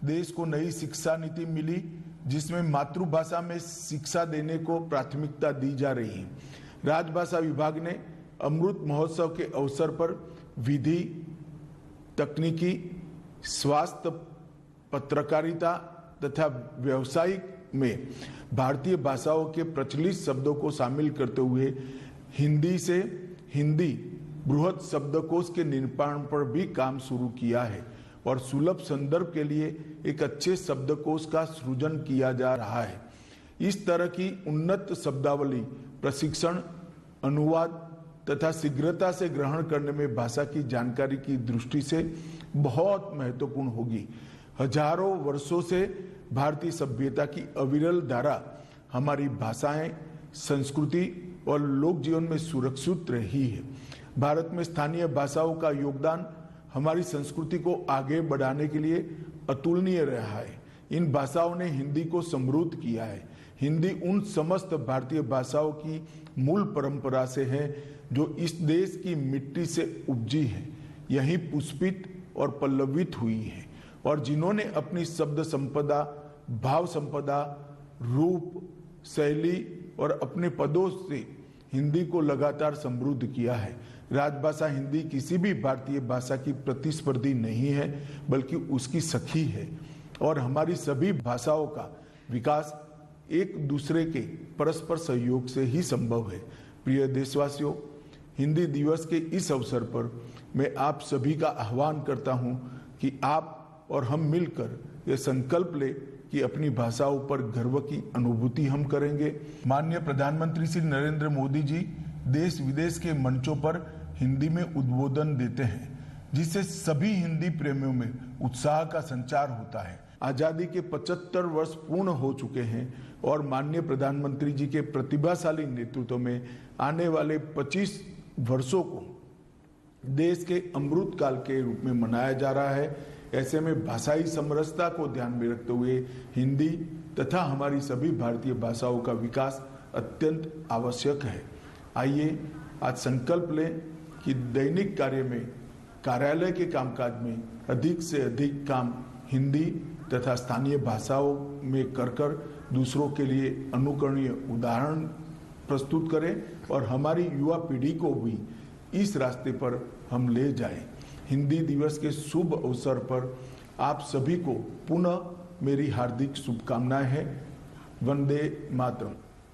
देश को नई शिक्षा नीति मिली जिसमें मातृभाषा में शिक्षा देने को प्राथमिकता दी जा रही है। राजभाषा विभाग ने अमृत महोत्सव के अवसर पर विधि, तकनीकी, स्वास्थ्य, पत्रकारिता तथा व्यावसायिक में भारतीय भाषाओं के प्रचलित शब्दों को शामिल करते हुए हिंदी से हिंदी बृहद शब्दकोश के निर्माण पर भी काम शुरू किया है और सुलभ संदर्भ के लिए एक अच्छे शब्दकोश का सृजन किया जा रहा है। इस तरह की उन्नत शब्दावली प्रशिक्षण, अनुवाद तथा शीघ्रता से ग्रहण करने में भाषा की जानकारी की दृष्टि से बहुत महत्वपूर्ण होगी। हजारों वर्षों से भारतीय सभ्यता की अविरल धारा हमारी भाषाएं, संस्कृति और लोक जीवन में सुरक्षित रही है। भारत में स्थानीय भाषाओं का योगदान हमारी संस्कृति को आगे बढ़ाने के लिए अतुलनीय रहा है। इन भाषाओं ने हिंदी को समृद्ध किया है। हिंदी उन समस्त भारतीय भाषाओं की मूल परंपरा से है जो इस देश की मिट्टी से उपजी है, यहीं पुष्पित और पल्लवित हुई है और जिन्होंने अपनी शब्द संपदा, भाव संपदा, रूप, शैली और अपने पदों से हिंदी को लगातार समृद्ध किया है। राजभाषा हिंदी किसी भी भारतीय भाषा की प्रतिस्पर्धी नहीं है बल्कि उसकी सखी है और हमारी सभी भाषाओं का विकास एक दूसरे के परस्पर सहयोग से ही संभव है। प्रिय देशवासियों, हिंदी दिवस के इस अवसर पर मैं आप सभी का आह्वान करता हूं कि आप और हम मिलकर ये संकल्प ले कि अपनी भाषाओं पर गर्व की अनुभूति हम करेंगे। माननीय प्रधानमंत्री श्री नरेंद्र मोदी जी देश विदेश के मंचों पर हिंदी में उद्बोधन देते हैं जिससे सभी हिंदी प्रेमियों में उत्साह का संचार होता है। आजादी के 75 वर्ष पूर्ण हो चुके हैं और माननीय प्रधानमंत्री जी के प्रतिभाशाली नेतृत्व में आने वाले 25 वर्षों को देश के अमृत काल के रूप में मनाया जा रहा है। ऐसे में भाषाई समरसता को ध्यान में रखते हुए हिंदी तथा हमारी सभी भारतीय भाषाओं का विकास अत्यंत आवश्यक है। आइए आज संकल्प लें कि दैनिक कार्य में, कार्यालय के कामकाज में अधिक से अधिक काम हिंदी तथा स्थानीय भाषाओं में कर दूसरों के लिए अनुकरणीय उदाहरण प्रस्तुत करें और हमारी युवा पीढ़ी को भी इस रास्ते पर हम ले जाएं। हिंदी दिवस के शुभ अवसर पर आप सभी को पुनः मेरी हार्दिक शुभकामनाएं हैं। वंदे मातरम।